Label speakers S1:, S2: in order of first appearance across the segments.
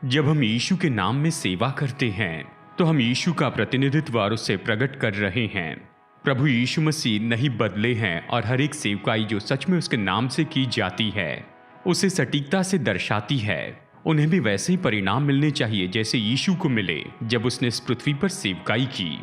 S1: जब हम यीशु के नाम में सेवा करते हैं तो हम यीशु का प्रतिनिधित्व और उसे प्रकट कर रहे हैं। प्रभु यीशु मसीह नहीं बदले हैं और हर एक सेवकाई जो सच में उसके नाम से की जाती है उसे सटीकता से दर्शाती है। उन्हें भी वैसे ही परिणाम मिलने चाहिए जैसे यीशु को मिले जब उसने इस पृथ्वी पर सेवकाई की।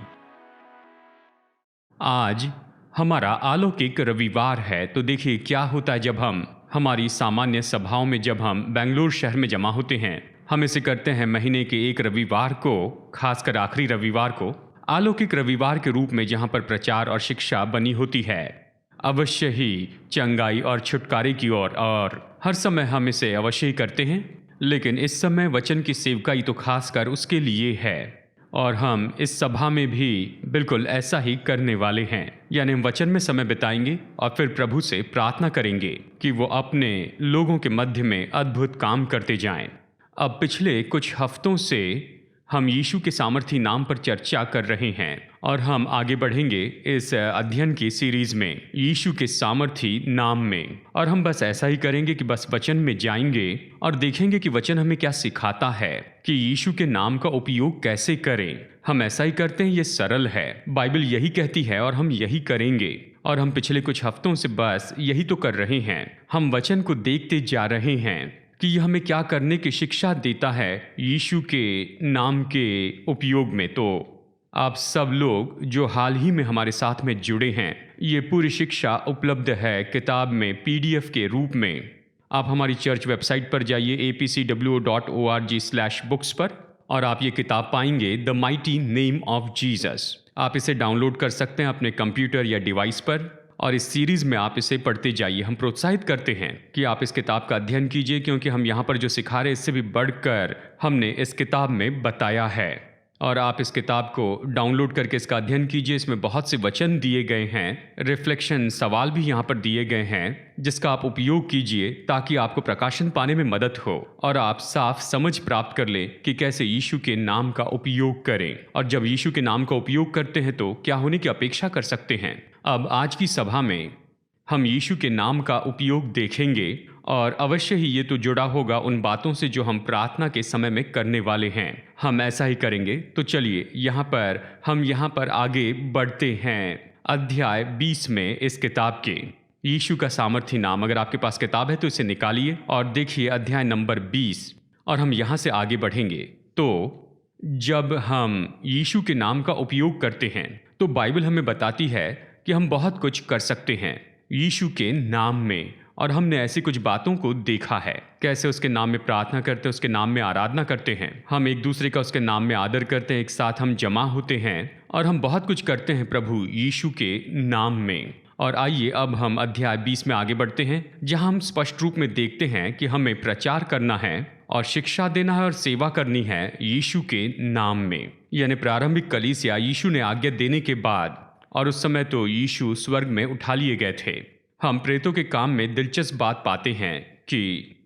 S1: आज हमारा अलौकिक रविवार है, तो देखिए क्या होता है जब हम हमारी सामान्य सभाओं में जब हम बेंगलुरु शहर में जमा होते हैं। हम इसे करते हैं महीने के एक रविवार को, खासकर आखिरी रविवार को, अलौकिक रविवार के रूप में, जहां पर प्रचार और शिक्षा बनी होती है अवश्य ही चंगाई और छुटकारे की ओर, और हर समय हम इसे अवश्य ही करते हैं। लेकिन इस समय वचन की सेवकाई तो खासकर उसके लिए है और हम इस सभा में भी बिल्कुल ऐसा ही करने वाले हैं। यानी हम वचन में समय बिताएंगे और फिर प्रभु से प्रार्थना करेंगे कि वो अपने लोगों के मध्य में अद्भुत काम करते जाएं। अब पिछले कुछ हफ्तों से हम यीशु के सामर्थी नाम पर चर्चा कर रहे हैं और हम आगे बढ़ेंगे इस अध्ययन की सीरीज में यीशु के सामर्थी नाम में। और हम बस ऐसा ही करेंगे कि बस वचन में जाएंगे और देखेंगे कि वचन हमें क्या सिखाता है कि यीशु के नाम का उपयोग कैसे करें। हम ऐसा ही करते हैं, ये सरल है, बाइबल यही कहती है और हम यही करेंगे। और हम पिछले कुछ हफ्तों से बस यही तो कर रहे हैं। हम वचन को देखते जा रहे हैं कि यह हमें क्या करने की शिक्षा देता है यीशु के नाम के उपयोग में। तो आप सब लोग जो हाल ही में हमारे साथ में जुड़े हैं, ये पूरी शिक्षा उपलब्ध है किताब में PDF के रूप में। आप हमारी चर्च वेबसाइट पर जाइए apcwo.org/books पर और आप ये किताब पाएंगे, the mighty name of Jesus. आप इसे डाउनलोड कर सकते हैं अपने कंप्यूटर या डिवाइस पर और इस सीरीज में आप इसे पढ़ते जाइए। हम प्रोत्साहित करते हैं कि आप इस किताब का अध्ययन कीजिए, क्योंकि हम यहाँ पर जो सिखा रहे हैं इससे भी बढ़कर हमने इस किताब में बताया है। और आप इस किताब को डाउनलोड करके इसका अध्ययन कीजिए। इसमें बहुत से वचन दिए गए हैं, रिफ्लेक्शन सवाल भी यहाँ पर दिए गए हैं, जिसका आप उपयोग कीजिए ताकि आपको प्रकाशन पाने में मदद हो और आप साफ समझ प्राप्त कर लें कि कैसे यीशु के नाम का उपयोग करें। और जब यीशु के नाम का उपयोग करते हैं तो क्या होने की अपेक्षा कर सकते हैं। अब आज की सभा में हम यीशु के नाम का उपयोग देखेंगे और अवश्य ही ये तो जुड़ा होगा उन बातों से जो हम प्रार्थना के समय में करने वाले हैं। हम ऐसा ही करेंगे। तो चलिए हम यहाँ पर आगे बढ़ते हैं अध्याय 20 में इस किताब के यीशु का सामर्थी नाम। अगर आपके पास किताब है तो इसे निकालिए और देखिए अध्याय नंबर 20 और हम यहाँ से आगे बढ़ेंगे। तो जब हम यीशु के नाम का उपयोग करते हैं तो बाइबल हमें बताती है कि हम बहुत कुछ कर सकते हैं यीशु के नाम में। और हमने ऐसी कुछ बातों को देखा है, कैसे उसके नाम में प्रार्थना करते हैं, उसके नाम में आराधना करते हैं, हम एक दूसरे का उसके नाम में आदर करते हैं, एक साथ हम जमा होते हैं और हम बहुत कुछ करते हैं प्रभु यीशु के नाम में। और आइए अब हम अध्याय 20 में आगे बढ़ते हैं, जहां हम स्पष्ट रूप में देखते हैं कि हमें प्रचार करना है और शिक्षा देना है और सेवा करनी है यीशु के नाम में। यानी प्रारंभिक कलीसिया यीशु ने आज्ञा देने के बाद, और उस समय तो यीशु स्वर्ग में उठा लिए गए थे। हम प्रेतों के काम में दिलचस्प बात पाते हैं कि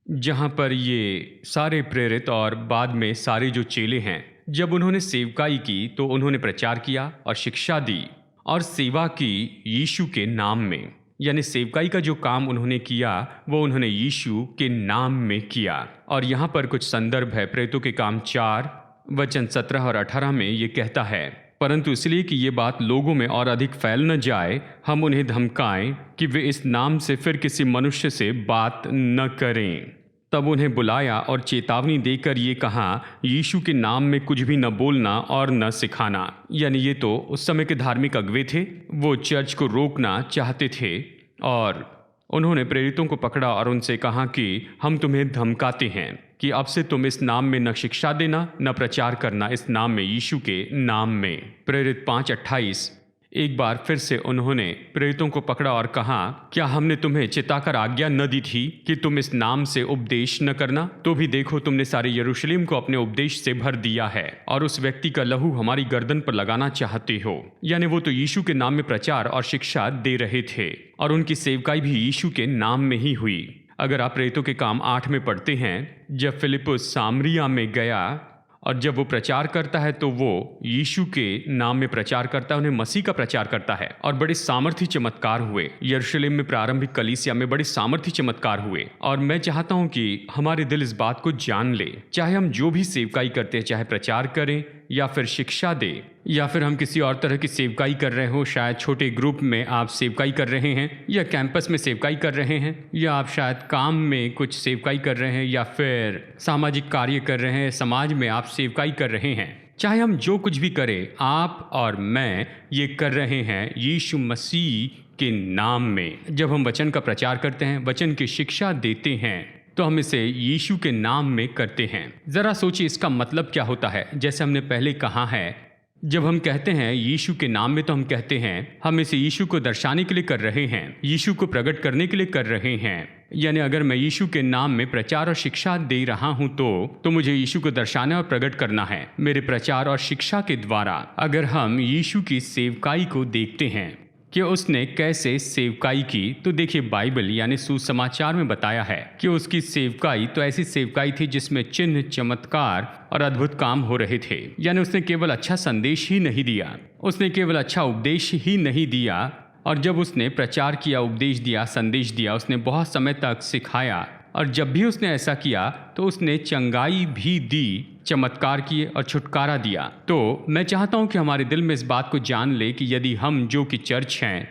S1: जहाँ पर ये सारे प्रेरित और बाद में सारे जो चेले हैं, जब उन्होंने सेवकाई की तो उन्होंने प्रचार किया और शिक्षा दी और सेवा की यीशु के नाम में। यानी सेवकाई का जो काम उन्होंने किया वो उन्होंने यीशु के नाम में किया। और यहाँ पर कुछ संदर्भ है, प्रेतों के काम 4 वचन 17 और 18 में ये कहता है, परंतु इसलिए कि ये बात लोगों में और अधिक फैल न जाए, हम उन्हें धमकाएं कि वे इस नाम से फिर किसी मनुष्य से बात न करें। तब उन्हें बुलाया और चेतावनी देकर ये कहा, यीशु के नाम में कुछ भी न बोलना और न सिखाना। यानी ये तो उस समय के धार्मिक अगुवे थे, वो चर्च को रोकना चाहते थे और उन्होंने प्रेरितों को पकड़ा और उनसे कहा कि हम तुम्हें धमकाते हैं कि अब से तुम इस नाम में न शिक्षा देना न प्रचार करना, इस नाम में, यीशु के नाम में। प्रेरित 5:28। एक बार फिर से उन्होंने प्रेरितों को पकड़ा और कहा, क्या हमने तुम्हें चिताकर आज्ञा न दी थी कि तुम इस नाम से उपदेश न करना? तो भी देखो तुमने सारे यरूशलेम को अपने उपदेश से भर दिया है और उस व्यक्ति का लहू हमारी गर्दन पर लगाना चाहते हो। यानी वो तो यीशु के नाम में प्रचार और शिक्षा दे रहे थे और उनकी सेवकाई भी यीशु के नाम में ही हुई। अगर आप प्रेरितों के काम 8 में पढ़ते हैं, जब फिलिपुस सामरिया में गया और जब वो प्रचार करता है तो वो यीशु के नाम में प्रचार करता है, उन्हें मसीह का प्रचार करता है। और बड़े सामर्थी चमत्कार हुए यरूशलेम में, प्रारंभिक कलीसिया में बड़े सामर्थी चमत्कार हुए। और मैं चाहता हूं कि हमारे दिल इस बात को जान ले, चाहे हम जो भी सेवकाई करते हैं, चाहे प्रचार करें या फिर शिक्षा दे या फिर हम किसी और तरह की सेवकाई कर रहे हो, शायद छोटे ग्रुप में आप सेवकाई कर रहे हैं या कैंपस में सेवकाई कर रहे हैं या आप शायद काम में कुछ सेवकाई कर रहे हैं या फिर सामाजिक कार्य कर रहे हैं, समाज में आप सेवकाई कर रहे हैं, चाहे हम जो कुछ भी करें, आप और मैं ये कर रहे हैं यीशु मसीह के नाम में। जब हम वचन का प्रचार करते हैं, वचन की शिक्षा देते हैं, तो हम इसे यीशु के नाम में करते हैं। जरा सोचिए इसका मतलब क्या होता है। जैसे हमने पहले कहा है, जब हम कहते हैं यीशु के नाम में, तो हम कहते हैं हम इसे यीशु को दर्शाने के लिए कर रहे हैं, यीशु को प्रकट करने के लिए कर रहे हैं। यानी अगर मैं यीशु के नाम में प्रचार और शिक्षा दे रहा हूं तो मुझे यीशु को दर्शाना और प्रकट करना है। मेरे प्रचार और शिक्षा के द्वारा अगर हम यीशु की सेवकाई को देखते हैं कि उसने कैसे सेवकाई की, तो देखिए बाइबल यानी सुसमाचार में बताया है कि उसकी सेवकाई तो ऐसी सेवकाई थी जिसमें चिन्ह, चमत्कार और अद्भुत काम हो रहे थे। यानी उसने केवल अच्छा संदेश ही नहीं दिया, उसने केवल अच्छा उपदेश ही नहीं दिया, और जब उसने प्रचार किया, उपदेश दिया, संदेश दिया, उसने बहुत समय तक सिखाया, और जब भी उसने ऐसा किया तो उसने चंगाई भी दी, चमत्कार किए और छुटकारा दिया। तो मैं चाहता हूं कि हमारे दिल में इस बात को जान ले कि यदि हम जो कि चर्च हैं,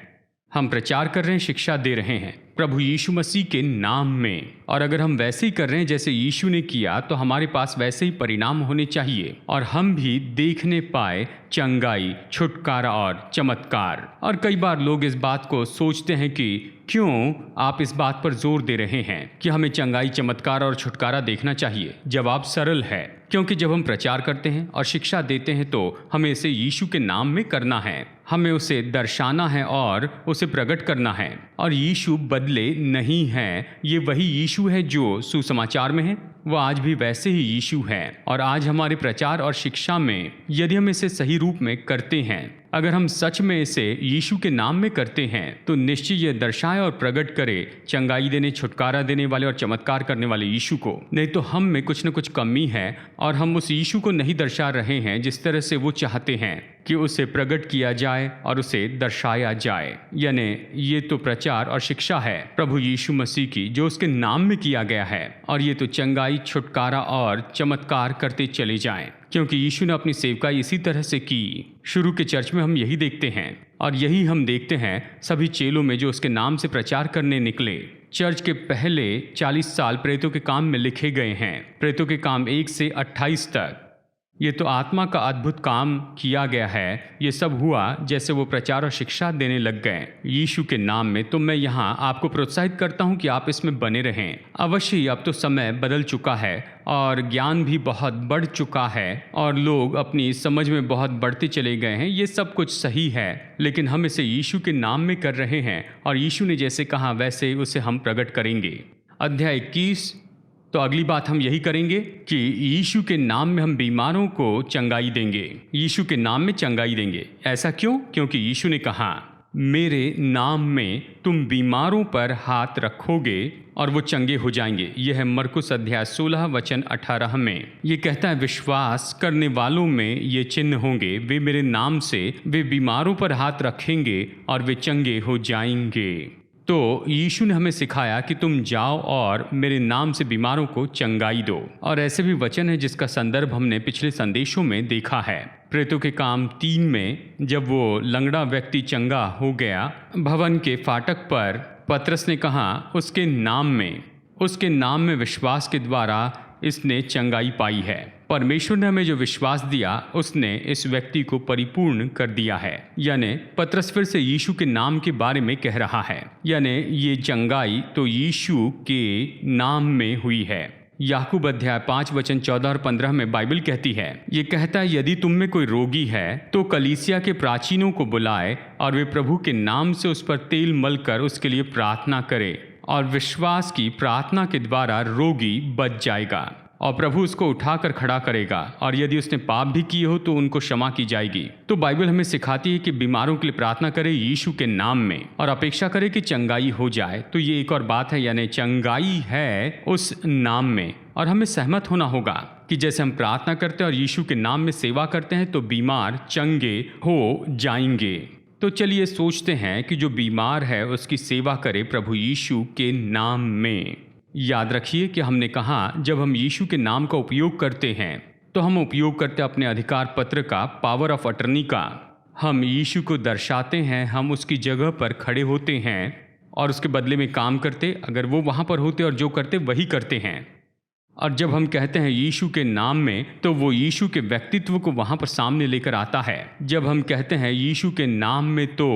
S1: हम प्रचार कर रहे हैं, शिक्षा दे रहे हैं प्रभु यीशु मसीह के नाम में, और अगर हम वैसे ही कर रहे हैं जैसे यीशु ने किया, तो हमारे पास वैसे ही परिणाम होने चाहिए और हम भी देखने पाए चंगाई, छुटकारा और चमत्कार। और कई बार लोग इस बात को सोचते हैं कि क्यों आप इस बात पर जोर दे रहे हैं कि हमें चंगाई, चमत्कार और छुटकारा देखना चाहिए। जवाब सरल है, क्योंकि जब हम प्रचार करते हैं और शिक्षा देते हैं तो हमें इसे यीशु के नाम में करना है, हमें उसे दर्शाना है और उसे प्रकट करना है। और यीशु बदले नहीं है, ये वही यीशु है जो सुसमाचार में है, वो आज भी वैसे ही यीशु है। और आज हमारे प्रचार और शिक्षा में यदि हम इसे सही रूप में करते हैं, अगर हम सच में इसे यीशु के नाम में करते हैं, तो निश्चय ये दर्शाए और प्रकट करे चंगाई देने, छुटकारा देने वाले और चमत्कार करने वाले यीशु को। नहीं तो हम में कुछ न कुछ कमी है और हम उस यीशु को नहीं दर्शा रहे हैं जिस तरह से वो चाहते हैं कि उसे प्रकट किया जाए और उसे दर्शाया जाए। यानी ये तो प्रचार और शिक्षा है प्रभु यीशु मसीह की, जो उसके नाम में किया गया है, और ये तो चंगाई, छुटकारा और चमत्कार करते चले जाएं, क्योंकि यीशु ने अपनी सेवकाई इसी तरह से की। शुरू के चर्च में हम यही देखते हैं और यही हम देखते हैं सभी चेलों में जो उसके नाम से प्रचार करने निकले। चर्च के पहले 40 साल प्रेरितों के काम में लिखे गए हैं, प्रेरितों के काम 1 से 28 तक। ये तो आत्मा का अद्भुत काम किया गया है। ये सब हुआ जैसे वो प्रचार और शिक्षा देने लग गए यीशु के नाम में। तो मैं यहाँ आपको प्रोत्साहित करता हूँ कि आप इसमें बने रहें। अवश्य ही अब तो समय बदल चुका है और ज्ञान भी बहुत बढ़ चुका है और लोग अपनी समझ में बहुत बढ़ते चले गए हैं। ये सब कुछ सही है, लेकिन हम इसे यीशु के नाम में कर रहे हैं और यीशु ने जैसे कहा वैसे उसे हम प्रकट करेंगे। अध्याय 21। तो अगली बात हम यही करेंगे कि यीशु के नाम में हम बीमारों को चंगाई देंगे। यीशु के नाम में चंगाई देंगे। ऐसा क्यों? क्योंकि यीशु ने कहा मेरे नाम में तुम बीमारों पर हाथ रखोगे और वो चंगे हो जाएंगे। यह है मरकुस अध्याय 16 वचन 18 में। ये कहता है विश्वास करने वालों में ये चिन्ह होंगे, वे मेरे नाम से वे बीमारों पर हाथ रखेंगे और वे चंगे हो जाएंगे। तो यीशु ने हमें सिखाया कि तुम जाओ और मेरे नाम से बीमारों को चंगाई दो। और ऐसे भी वचन है जिसका संदर्भ हमने पिछले संदेशों में देखा है। प्रेरितों के काम 3 में जब वो लंगड़ा व्यक्ति चंगा हो गया, भवन के फाटक पर पतरस ने कहा उसके नाम में विश्वास के द्वारा इसने चंगाई पाई है। परमेश्वर ने हमें जो विश्वास दिया उसने इस व्यक्ति को परिपूर्ण कर दिया है। यानी पतरस फिर से यीशु के नाम के बारे में कह रहा है। यानी ये चंगाई तो यीशु के नाम में हुई है। याकूब अध्याय 5 वचन 14 और 15 में बाइबल कहती है, ये कहता है यदि तुम में कोई रोगी है तो कलीसिया के प्राचीनों को बुलाए और वे प्रभु के नाम से उस पर तेल मलकर उसके लिए प्रार्थना करे और विश्वास की प्रार्थना के द्वारा रोगी बच जाएगा। और प्रभु उसको उठाकर खड़ा करेगा, और यदि उसने पाप भी किए हो तो उनको क्षमा की जाएगी। तो बाइबल हमें सिखाती है कि बीमारों के लिए प्रार्थना करें यीशु के नाम में और अपेक्षा करें कि चंगाई हो जाए। तो ये एक और बात है, यानी चंगाई है उस नाम में, और हमें सहमत होना होगा कि जैसे हम प्रार्थना करते हैं और यीशु के नाम में सेवा करते हैं तो बीमार चंगे हो जाएंगे। तो चलिए सोचते हैं कि जो बीमार है उसकी सेवा करे प्रभु यीशु के नाम में। याद रखिए कि हमने कहा जब हम यीशु के नाम का उपयोग करते हैं तो हम उपयोग करते अपने अधिकार पत्र का, पावर ऑफ अटर्नी का। हम यीशु को दर्शाते हैं, हम उसकी जगह पर खड़े होते हैं और उसके बदले में काम करते। अगर वो वहाँ पर होते और जो करते वही करते हैं। और जब हम कहते हैं यीशु के नाम में तो वो यीशु के व्यक्तित्व को वहाँ पर सामने लेकर आता है। जब हम कहते हैं यीशु के नाम में तो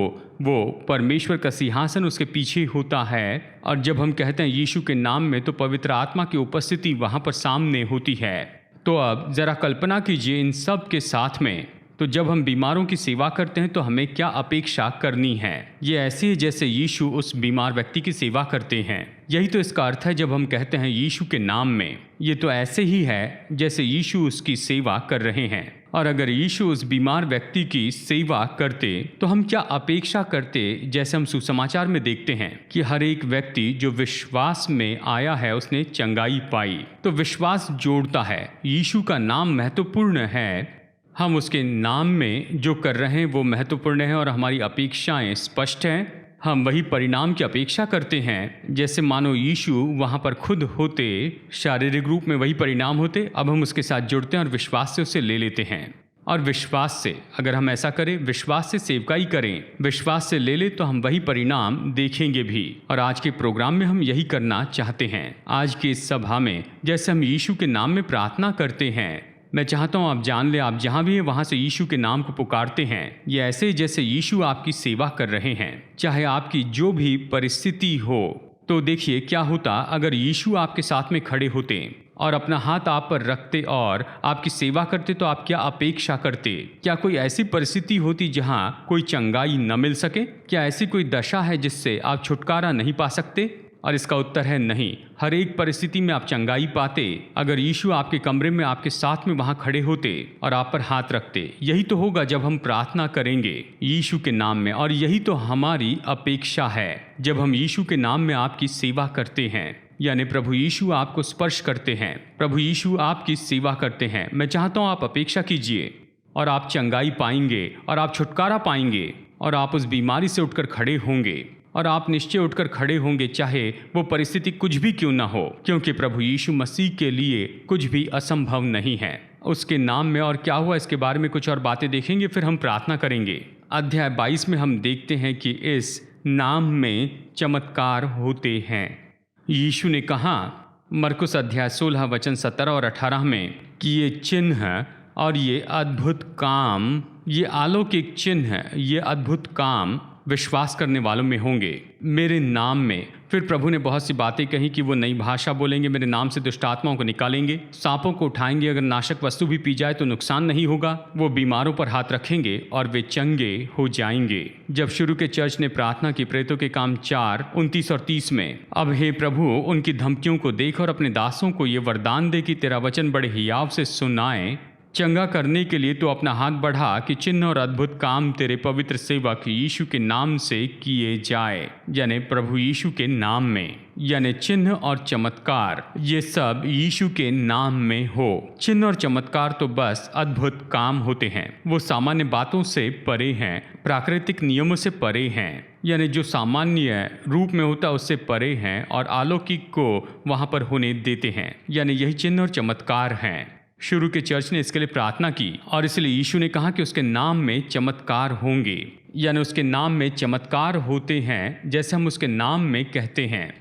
S1: वो परमेश्वर का सिंहासन उसके पीछे होता है। और जब हम कहते हैं यीशु के नाम में तो पवित्र आत्मा की उपस्थिति वहाँ पर सामने होती है। तो अब ज़रा कल्पना कीजिए इन सब के साथ में, तो जब हम बीमारों की सेवा करते हैं तो हमें क्या अपेक्षा करनी है। ये ऐसे ही जैसे यीशु उस बीमार व्यक्ति की सेवा करते हैं। यही तो इसका अर्थ है जब हम कहते हैं यीशु के नाम में। ये तो ऐसे ही है जैसे यीशु उसकी सेवा कर रहे हैं। और अगर यीशु उस बीमार व्यक्ति की सेवा करते तो हम क्या अपेक्षा करते। जैसे हम सुसमाचार में देखते हैं कि हर एक व्यक्ति जो विश्वास में आया है उसने चंगाई पाई। तो विश्वास जोड़ता है, यीशु का नाम महत्वपूर्ण है। हम उसके नाम में जो कर रहे हैं वो महत्वपूर्ण है और हमारी अपेक्षाएं स्पष्ट हैं। हम वही परिणाम की अपेक्षा करते हैं जैसे मानो यीशु वहाँ पर खुद होते, शारीरिक रूप में वही परिणाम होते। अब हम उसके साथ जुड़ते हैं और विश्वास से उसे ले लेते हैं। और विश्वास से अगर हम ऐसा करें, विश्वास से सेवकाई करें, विश्वास से ले ले तो हम वही परिणाम देखेंगे भी। और आज के प्रोग्राम में हम यही करना चाहते हैं। आज की इस सभा में जैसे हम यीशु के नाम में प्रार्थना करते हैं, मैं चाहता हूँ आप जान ले, आप जहाँ भी हैं वहाँ से यीशु के नाम को पुकारते हैं। ये ऐसे ही जैसे यीशु आपकी सेवा कर रहे हैं, चाहे आपकी जो भी परिस्थिति हो। तो देखिए क्या होता अगर यीशु आपके साथ में खड़े होते और अपना हाथ आप पर रखते और आपकी सेवा करते, तो आप क्या अपेक्षा करते। क्या कोई ऐसी परिस्थिति होती जहाँ कोई चंगाई न मिल सके? क्या ऐसी कोई दशा है जिससे आप छुटकारा नहीं पा सकते? और इसका उत्तर है नहीं। हर एक परिस्थिति में आप चंगाई पाते अगर यीशु आपके कमरे में आपके साथ में वहां खड़े होते और आप पर हाथ रखते। यही तो होगा जब हम प्रार्थना करेंगे यीशु के नाम में, और यही तो हमारी अपेक्षा है जब हम यीशु के नाम में आपकी सेवा करते हैं। यानी प्रभु यीशु आपको स्पर्श करते हैं, प्रभु यीशु आपकी सेवा करते हैं। मैं चाहता हूँ आप अपेक्षा कीजिए और आप चंगाई पाएंगे और आप छुटकारा पाएंगे और आप उस बीमारी से उठकर खड़े होंगे और आप निश्चय उठकर खड़े होंगे, चाहे वो परिस्थिति कुछ भी क्यों ना हो, क्योंकि प्रभु यीशु मसीह के लिए कुछ भी असंभव नहीं है उसके नाम में। और क्या हुआ इसके बारे में कुछ और बातें देखेंगे, फिर हम प्रार्थना करेंगे। अध्याय 22 में हम देखते हैं कि इस नाम में चमत्कार होते हैं। यीशु ने कहा मरकुस अध्याय 16 वचन 17 और 18 में कि ये चिन्ह और ये अद्भुत काम, ये अलौकिक चिन्ह, ये अद्भुत काम विश्वास करने वालों में होंगे मेरे नाम में। फिर प्रभु ने बहुत सी बातें कही कि वो नई भाषा बोलेंगे, मेरे नाम से दुष्ट आत्माओं को निकालेंगे, सांपों को उठाएंगे, अगर नाशक वस्तु भी पी जाए तो नुकसान नहीं होगा, वो बीमारों पर हाथ रखेंगे और वे चंगे हो जाएंगे। जब शुरू के चर्च ने प्रार्थना की प्रेरितों के काम 4:29 और 30 में, अब हे प्रभु उनकी धमकियों को देख और अपने दासों को ये वरदान दे कि तेरा वचन बड़े हियाव से सुनाए, चंगा करने के लिए तो अपना हाथ बढ़ा कि चिन्ह और अद्भुत काम तेरे पवित्र सेवक यीशु के नाम से किए जाए। यानी प्रभु यीशु के नाम में, यानी चिन्ह और चमत्कार ये सब यीशु के नाम में हो। चिन्ह और चमत्कार तो बस अद्भुत काम होते हैं, वो सामान्य बातों से परे हैं, प्राकृतिक नियमों से परे हैं, यानी जो सामान्य रूप में होता है उससे परे हैं और अलौकिक को वहाँ पर होने देते हैं। यानी यही चिन्ह और चमत्कार हैं। शुरू के चर्च ने इसके लिए प्रार्थना की और इसलिए यीशु ने कहा कि उसके नाम में चमत्कार होंगे, यानी उसके नाम में चमत्कार होते हैं जैसे हम उसके नाम में कहते हैं।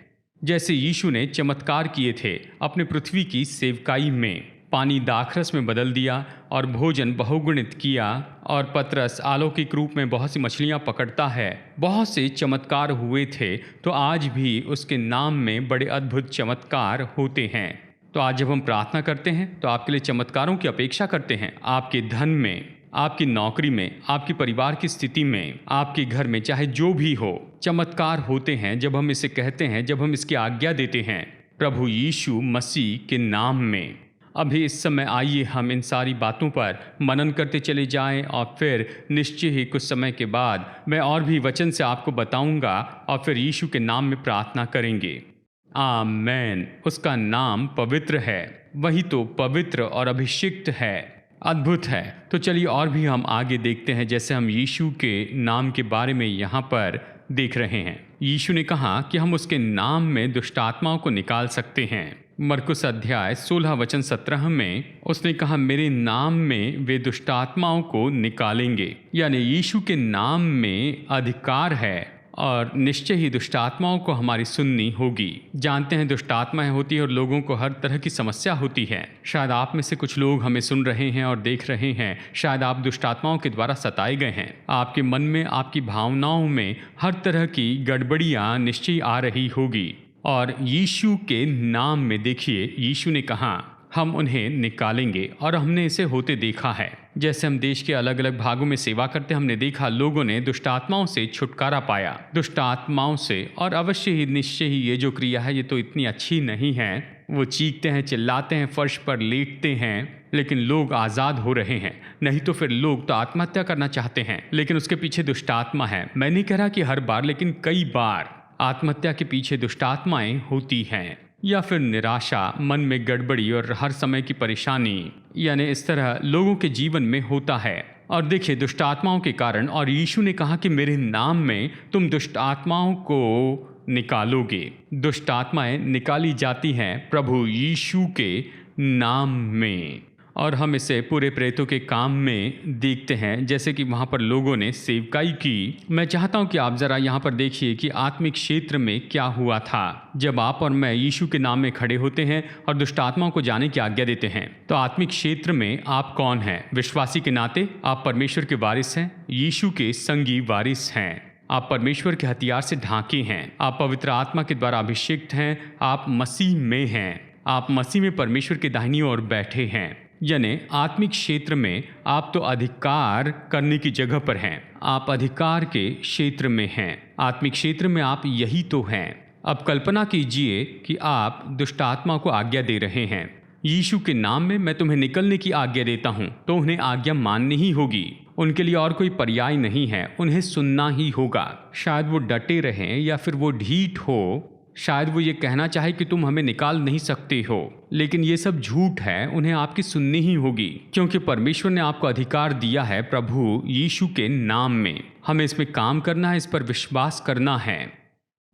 S1: जैसे यीशु ने चमत्कार किए थे अपने पृथ्वी की सेवकाई में, पानी दाखरस में बदल दिया और भोजन बहुगुणित किया, और पतरस अलौकिक रूप में बहुत सी मछलियां पकड़ता है। बहुत से चमत्कार हुए थे, तो आज भी उसके नाम में बड़े अद्भुत चमत्कार होते हैं। तो आज जब हम प्रार्थना करते हैं तो आपके लिए चमत्कारों की अपेक्षा करते हैं। आपके धन में, आपकी नौकरी में, आपके परिवार की स्थिति में, आपके घर में, चाहे जो भी हो, चमत्कार होते हैं जब हम इसे कहते हैं, जब हम इसकी आज्ञा देते हैं प्रभु यीशु मसीह के नाम में। अभी इस समय आइए हम इन सारी बातों पर मनन करते चले जाएं और फिर निश्चय ही कुछ समय के बाद मैं और भी वचन से आपको बताऊंगा और फिर यीशु के नाम में प्रार्थना करेंगे। आमेन। उसका नाम पवित्र है, वही तो पवित्र और अभिषिक्त है, अद्भुत है। तो चलिए और भी हम आगे देखते हैं, जैसे हम यीशु के नाम के बारे में यहाँ पर देख रहे हैं। यीशु ने कहा कि हम उसके नाम में दुष्ट आत्माओं को निकाल सकते हैं। मरकुस अध्याय 16 वचन 17 में उसने कहा मेरे नाम में वे दुष्ट आत्माओं को निकालेंगे, यानी यीशु के नाम में अधिकार है और निश्चय ही दुष्ट आत्माओं को हमारी सुननी होगी। जानते हैं दुष्ट आत्माएं होती है और लोगों को हर तरह की समस्या होती है। शायद आप में से कुछ लोग हमें सुन रहे हैं और देख रहे हैं, शायद आप दुष्ट आत्माओं के द्वारा सताए गए हैं। आपके मन में, आपकी भावनाओं में हर तरह की गड़बड़ियां निश्चय आ रही होगी और यीशु के नाम में देखिए यीशु ने कहा हम उन्हें निकालेंगे और हमने इसे होते देखा है। जैसे हम देश के अलग अलग भागों में सेवा करते हमने देखा लोगों ने दुष्ट आत्माओं से छुटकारा पाया, दुष्ट आत्माओं से। और अवश्य ही निश्चय ही ये जो क्रिया है ये तो इतनी अच्छी नहीं है। वो चीखते हैं, चिल्लाते हैं, फर्श पर लेटते हैं, लेकिन लोग आज़ाद हो रहे हैं। नहीं तो फिर लोग तो आत्महत्या करना चाहते हैं, लेकिन उसके पीछे दुष्ट आत्मा है। मैं नहीं कह रहा कि हर बार, लेकिन कई बार आत्महत्या के पीछे दुष्ट आत्माएं होती हैं, या फिर निराशा, मन में गड़बड़ी और हर समय की परेशानी, यानी इस तरह लोगों के जीवन में होता है। और देखिए दुष्ट आत्माओं के कारण, और यीशु ने कहा कि मेरे नाम में तुम दुष्ट आत्माओं को निकालोगे। दुष्ट आत्माएं निकाली जाती हैं प्रभु यीशु के नाम में, और हम इसे पूरे प्रेतों के काम में देखते हैं, जैसे कि वहाँ पर लोगों ने सेवकाई की। मैं चाहता हूँ कि आप ज़रा यहाँ पर देखिए कि आत्मिक क्षेत्र में क्या हुआ था जब आप और मैं यीशु के नाम में खड़े होते हैं और दुष्ट आत्माओं को जाने की आज्ञा देते हैं। तो आत्मिक क्षेत्र में आप कौन हैं? विश्वासी के नाते आप परमेश्वर के वारिस हैं, यीशु के संगी वारिस हैं। आप परमेश्वर के हथियार से ढांके हैं, आप पवित्र आत्मा के द्वारा अभिषिक्त हैं, आप मसीह में हैं, आप मसीह में परमेश्वर के दाहिनी ओर बैठे हैं। यानी आत्मिक क्षेत्र में आप तो अधिकार करने की जगह पर हैं, आप अधिकार के क्षेत्र में हैं। आत्मिक क्षेत्र में आप यही तो हैं। अब कल्पना कीजिए कि आप दुष्ट आत्मा को आज्ञा दे रहे हैं, यीशु के नाम में मैं तुम्हें निकलने की आज्ञा देता हूँ, तो उन्हें आज्ञा माननी ही होगी। उनके लिए और कोई पर्याय नहीं है, उन्हें सुनना ही होगा। शायद वो डटे रहें या फिर वो ढीठ हो, शायद वो ये कहना चाहे कि तुम हमें निकाल नहीं सकते हो, लेकिन ये सब झूठ है। उन्हें आपकी सुननी ही होगी, क्योंकि परमेश्वर ने आपको अधिकार दिया है प्रभु यीशु के नाम में। हमें इसमें काम करना है, इस पर विश्वास करना है,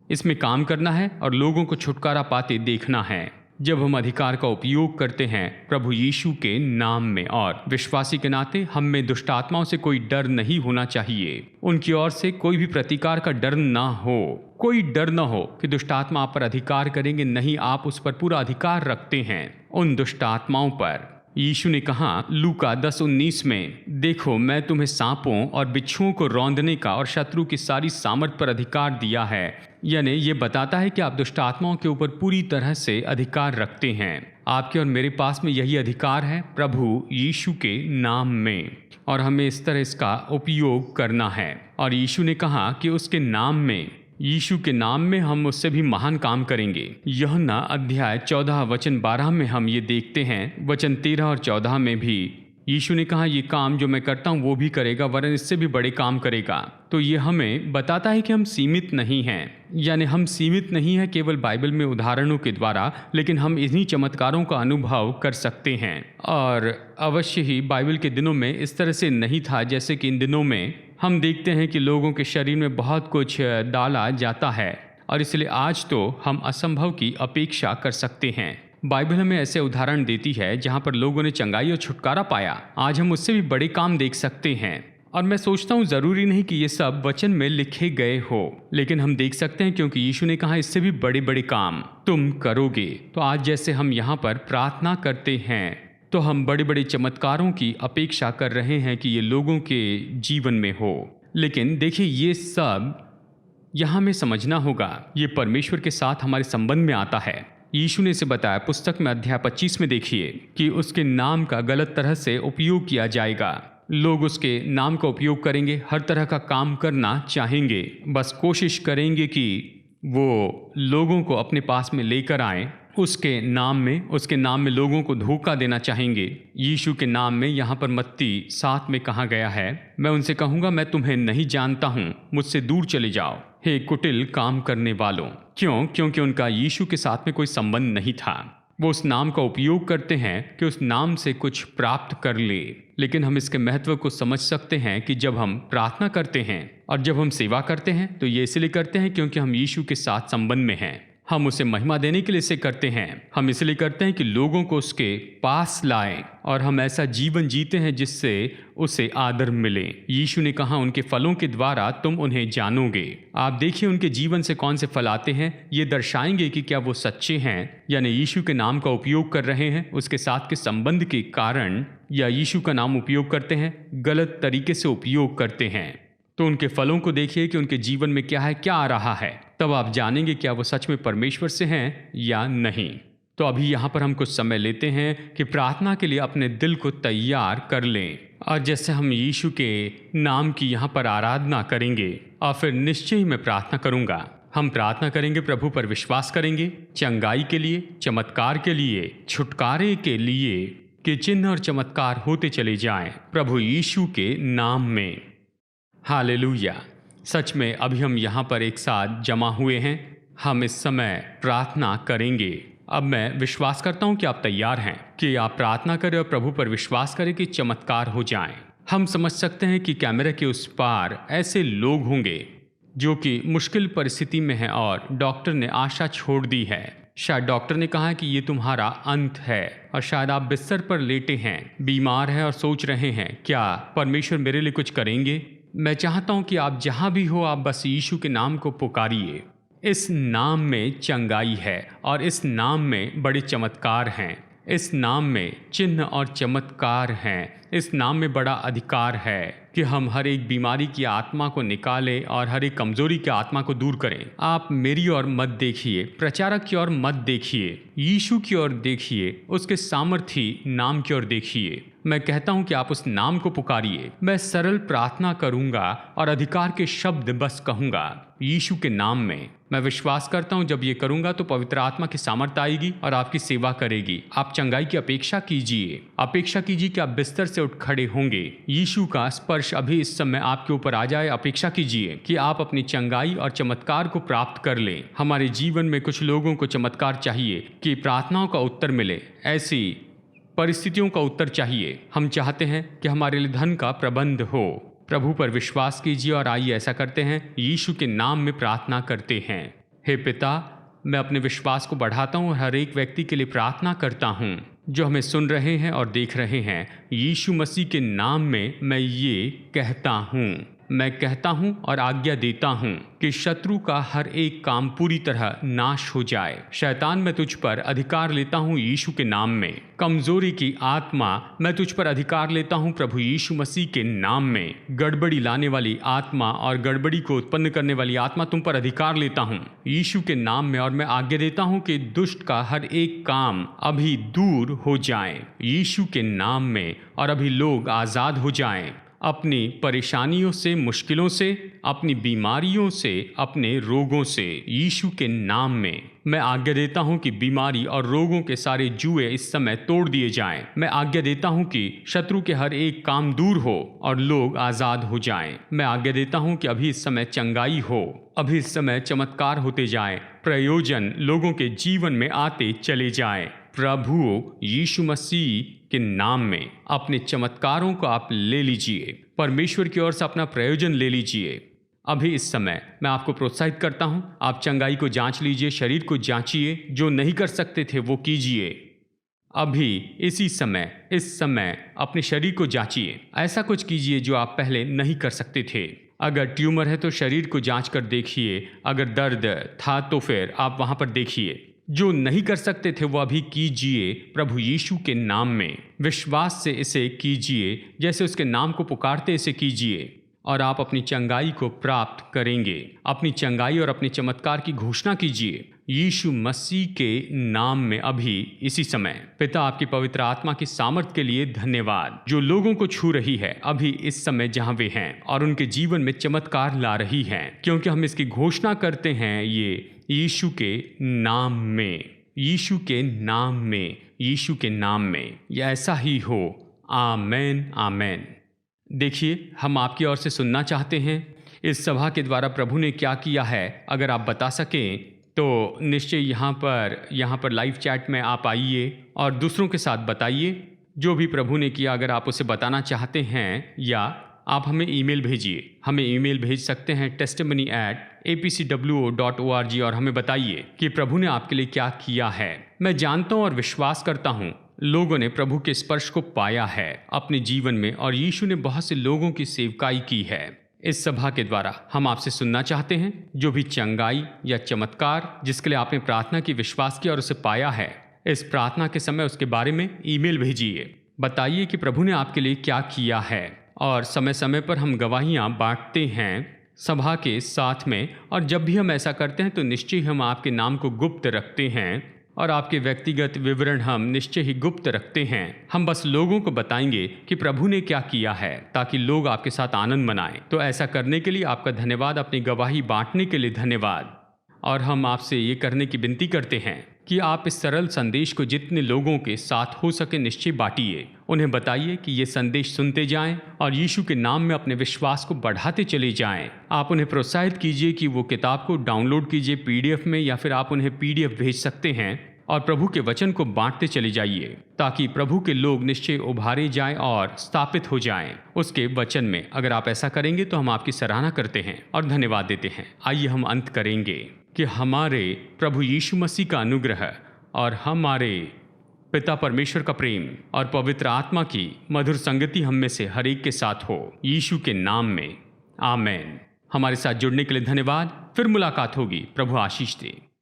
S1: इसमें काम करना है और लोगों को छुटकारा पाते देखना है। जब हम अधिकार का उपयोग करते हैं प्रभु यीशु के नाम में, और विश्वासी के नाते हम में दुष्ट आत्माओं से कोई डर नहीं होना चाहिए। उनकी ओर से कोई भी प्रतिकार का डर ना हो, कोई डर ना हो कि दुष्ट आत्मा आप पर अधिकार करेंगे। नहीं, आप उस पर पूरा अधिकार रखते हैं, उन दुष्ट आत्माओं पर। यीशु ने कहा लूका 10:19 में, देखो मैं तुम्हें सांपों और बिच्छुओं को रौंदने का और शत्रु की सारी सामर्थ पर अधिकार दिया है। यानी ये बताता है कि आप दुष्ट आत्माओं के ऊपर पूरी तरह से अधिकार रखते हैं। आपके और मेरे पास में यही अधिकार है प्रभु यीशु के नाम में, और हमें इस तरह इसका उपयोग करना है। और यीशु ने कहा कि उसके नाम में, यीशु के नाम में हम उससे भी महान काम करेंगे। यूहन्ना अध्याय 14 वचन 12 में हम ये देखते हैं। वचन 13 और 14 में भी यीशु ने कहा ये काम जो मैं करता हूँ वो भी करेगा, वरन इससे भी बड़े काम करेगा। तो ये हमें बताता है कि हम सीमित नहीं हैं, यानी हम सीमित नहीं हैं केवल बाइबल में उदाहरणों के द्वारा, लेकिन हम इन्हीं चमत्कारों का अनुभव कर सकते हैं। और अवश्य ही बाइबल के दिनों में इस तरह से नहीं था जैसे कि इन दिनों में हम देखते हैं कि लोगों के शरीर में बहुत कुछ डाला जाता है, और इसलिए आज तो हम असंभव की अपेक्षा कर सकते हैं। बाइबल हमें ऐसे उदाहरण देती है जहाँ पर लोगों ने चंगाई और छुटकारा पाया। आज हम उससे भी बड़े काम देख सकते हैं, और मैं सोचता हूँ ज़रूरी नहीं कि ये सब वचन में लिखे गए हो, लेकिन हम देख सकते हैं क्योंकि यीशु ने कहा इससे भी बड़े बड़े काम तुम करोगे। तो आज जैसे हम यहाँ पर प्रार्थना करते हैं तो हम बड़े बड़े चमत्कारों की अपेक्षा कर रहे हैं कि ये लोगों के जीवन में हो। लेकिन देखिए ये सब यहाँ हमें समझना होगा, ये परमेश्वर के साथ हमारे संबंध में आता है। यीशु ने इसे बताया पुस्तक में अध्याय 25 में, देखिए कि उसके नाम का गलत तरह से उपयोग किया जाएगा। लोग उसके नाम का उपयोग करेंगे, हर तरह का काम करना चाहेंगे, बस कोशिश करेंगे कि वो लोगों को अपने पास में लेकर आएं, उसके नाम में लोगों को धोखा देना चाहेंगे। यीशु के नाम में यहाँ पर मत्ती 7 में कहा गया है, मैं उनसे कहूँगा मैं तुम्हें नहीं जानता हूँ, मुझसे दूर चले जाओ, हे कुटिल काम करने वालों। क्यों? क्योंकि उनका यीशु के साथ में कोई संबंध नहीं था। वो उस नाम का उपयोग करते हैं कि उस नाम से कुछ प्राप्त कर ले। लेकिन हम इसके महत्व को समझ सकते हैं कि जब हम प्रार्थना करते हैं और जब हम सेवा करते हैं तो ये इसलिए करते हैं क्योंकि हम यीशु के साथ संबंध में हैं। हम उसे महिमा देने के लिए इसे करते हैं। हम इसलिए करते हैं कि लोगों को उसके पास लाएं और हम ऐसा जीवन जीते हैं जिससे उसे आदर मिले। यीशु ने कहा उनके फलों के द्वारा तुम उन्हें जानोगे। आप देखिए उनके जीवन से कौन से फल आते हैं, ये दर्शाएंगे कि क्या वो सच्चे हैं, यानी यीशु के नाम का उपयोग कर रहे हैं उसके साथ के संबंध के कारण, या यीशु का नाम उपयोग करते हैं गलत तरीके से उपयोग करते हैं। तो उनके फलों को देखिए कि उनके जीवन में क्या है, क्या आ रहा है, तब आप जानेंगे क्या वो सच में परमेश्वर से हैं या नहीं। तो अभी यहाँ पर हम कुछ समय लेते हैं कि प्रार्थना के लिए अपने दिल को तैयार कर लें, और जैसे हम यीशु के नाम की यहाँ पर आराधना करेंगे और फिर निश्चय ही मैं प्रार्थना करूँगा। हम प्रार्थना करेंगे, प्रभु पर विश्वास करेंगे चंगाई के लिए, चमत्कार के लिए, छुटकारे के लिए, कि चिन्ह और चमत्कार होते चले जाएं प्रभु यीशु के नाम में। हालेलुया। सच में अभी हम यहाँ पर एक साथ जमा हुए हैं, हम इस समय प्रार्थना करेंगे। अब मैं विश्वास करता हूँ कि आप तैयार हैं कि आप प्रार्थना करें और प्रभु पर विश्वास करें कि चमत्कार हो जाएं। हम समझ सकते हैं कि कैमरे के उस पार ऐसे लोग होंगे जो कि मुश्किल परिस्थिति में हैं और डॉक्टर ने आशा छोड़ दी है। शायद डॉक्टर ने कहा कि ये तुम्हारा अंत है, और शायद आप बिस्तर पर लेटे हैं, बीमार हैं और सोच रहे हैं क्या परमेश्वर मेरे लिए कुछ करेंगे। मैं चाहता हूं कि आप जहां भी हो आप बस यीशु के नाम को पुकारिए। इस नाम में चंगाई है और इस नाम में बड़े चमत्कार हैं। इस नाम में चिन्ह और चमत्कार हैं। इस नाम में बड़ा अधिकार है कि हम हर एक बीमारी की आत्मा को निकालें और हर एक कमजोरी की आत्मा को दूर करें। आप मेरी ओर मत देखिए, प्रचारक की ओर मत देखिए, यीशु की ओर देखिए, उसके सामर्थी नाम की ओर देखिए। मैं कहता हूं कि आप उस नाम को पुकारिए। मैं सरल प्रार्थना करूंगा और अधिकार के शब्द बस कहूंगा यीशु के नाम में। मैं विश्वास करता हूं जब ये करूंगा तो पवित्र आत्मा की सामर्थ आएगी और आपकी सेवा करेगी। आप चंगाई की अपेक्षा कीजिए, अपेक्षा कीजिए कि आप बिस्तर से उठ खड़े होंगे। यीशु का स्पर्श अभी इस समय आपके ऊपर आ जाए। अपेक्षा कीजिए कि आप अपनी चंगाई और चमत्कार को प्राप्त कर लें। हमारे जीवन में कुछ लोगों को चमत्कार चाहिए कि प्रार्थनाओं का उत्तर मिले, ऐसी परिस्थितियों का उत्तर चाहिए। हम चाहते हैं कि हमारे लिए धन का प्रबंध हो। प्रभु पर विश्वास कीजिए और आइए ऐसा करते हैं, यीशु के नाम में प्रार्थना करते हैं। हे पिता, मैं अपने विश्वास को बढ़ाता हूँ और हर एक व्यक्ति के लिए प्रार्थना करता हूँ जो हमें सुन रहे हैं और देख रहे हैं। यीशु मसीह के नाम में मैं ये कहता हूँ, मैं कहता हूं और आज्ञा देता हूं कि शत्रु का हर एक काम पूरी तरह नाश हो जाए। शैतान, मैं तुझ पर अधिकार लेता हूं यीशु के नाम में। कमजोरी की आत्मा, मैं तुझ पर अधिकार लेता हूं प्रभु यीशु मसीह के नाम में। गड़बड़ी लाने वाली आत्मा और गड़बड़ी को उत्पन्न करने वाली आत्मा, तुम पर अधिकार लेता हूं यीशु के नाम में। और मैं आज्ञा देता हूं कि दुष्ट का हर एक काम अभी दूर हो जाए यीशु के नाम में, और अभी लोग आजाद हो जाएं अपनी परेशानियों से, मुश्किलों से, अपनी बीमारियों से, अपने रोगों से। यीशु के नाम में मैं आज्ञा देता हूं कि बीमारी और रोगों के सारे जुए इस समय तोड़ दिए जाएं। मैं आज्ञा देता हूं कि शत्रु के हर एक काम दूर हो और लोग आजाद हो जाएं। मैं आज्ञा देता हूं कि अभी इस समय चंगाई हो, अभी इस समय चमत्कार होते जाएं, प्रयोजन लोगों के जीवन में आते चले जाएं। प्रभु यीशु मसीह के नाम में अपने चमत्कारों को आप ले लीजिए, परमेश्वर की ओर से अपना प्रयोजन ले लीजिए। अभी इस समय मैं आपको प्रोत्साहित करता हूं, आप चंगाई को जांच लीजिए, शरीर को जांचिए, जो नहीं कर सकते थे वो कीजिए। अभी इसी समय, इस समय अपने शरीर को जांचिए। ऐसा कुछ कीजिए जो आप पहले नहीं कर सकते थे। अगर ट्यूमर है तो शरीर को जांच कर देखिए, अगर दर्द था तो फिर आप वहां पर देखिए। जो नहीं कर सकते थे वो अभी कीजिए प्रभु यीशु के नाम में। विश्वास से इसे कीजिए, जैसे उसके नाम को पुकारते इसे कीजिए, और आप अपनी चंगाई को प्राप्त करेंगे। अपनी चंगाई और अपने चमत्कार की घोषणा कीजिए यीशु मसीह के नाम में अभी इसी समय। पिता, आपकी पवित्र आत्मा की सामर्थ के लिए धन्यवाद, जो लोगों को छू रही है अभी इस समय जहां वे हैं और उनके जीवन में चमत्कार ला रही है, क्योंकि हम इसकी घोषणा करते हैं ये यीशु के नाम में। यीशु के नाम में, यीशु के नाम में। या ऐसा ही हो। आमेन, आमेन। देखिए, हम आपकी ओर से सुनना चाहते हैं इस सभा के द्वारा प्रभु ने क्या किया है। अगर आप बता सकें तो निश्चय यहाँ पर लाइव चैट में आप आइए और दूसरों के साथ बताइए जो भी प्रभु ने किया। अगर आप उसे बताना चाहते हैं या आप हमें ईमेल भेजिए। हमें ईमेल भेज सकते हैं testimony@apcwo.org और हमें बताइए कि प्रभु ने आपके लिए क्या किया है। मैं जानता हूँ और विश्वास करता हूँ लोगों ने प्रभु के स्पर्श को पाया है अपने जीवन में और यीशु ने बहुत से लोगों की सेवकाई की है। इस सभा के द्वारा हम आपसे सुनना चाहते हैं जो भी चंगाई या चमत्कार जिसके लिए आपने प्रार्थना की, विश्वास किया और उसे पाया है, इस प्रार्थना के समय उसके बारे में ईमेल भेजिए। बताइए कि प्रभु ने आपके लिए क्या किया है। और समय समय पर हम गवाहियाँ बांटते हैं सभा के साथ में, और जब भी हम ऐसा करते हैं तो निश्चय हम आपके नाम को गुप्त रखते हैं और आपके व्यक्तिगत विवरण हम निश्चय ही गुप्त रखते हैं। हम बस लोगों को बताएंगे कि प्रभु ने क्या किया है ताकि लोग आपके साथ आनंद मनाएं। तो ऐसा करने के लिए आपका धन्यवाद, अपनी गवाही बांटने के लिए धन्यवाद। और हम आपसे ये करने की विनती करते हैं कि आप इस सरल संदेश को जितने लोगों के साथ हो सके निश्चय बांटिए। उन्हें बताइए कि ये संदेश सुनते जाएं और यीशु के नाम में अपने विश्वास को बढ़ाते चले जाएं। आप उन्हें प्रोत्साहित कीजिए कि वो किताब को डाउनलोड कीजिए पीडीएफ में, या फिर आप उन्हें पीडीएफ भेज सकते हैं और प्रभु के वचन को बांटते चले जाइए ताकि प्रभु के लोग निश्चय उभारे जाएं और स्थापित हो जाएं उसके वचन में। अगर आप ऐसा करेंगे तो हम आपकी सराहना करते हैं और धन्यवाद देते हैं। आइए हम अंत करेंगे कि हमारे प्रभु यीशु मसीह का अनुग्रह और हमारे पिता परमेश्वर का प्रेम और पवित्र आत्मा की मधुर संगति हम में से हर एक के साथ हो, यीशु के नाम में। आमेन। हमारे साथ जुड़ने के लिए धन्यवाद। फिर मुलाकात होगी। प्रभु आशीष दे।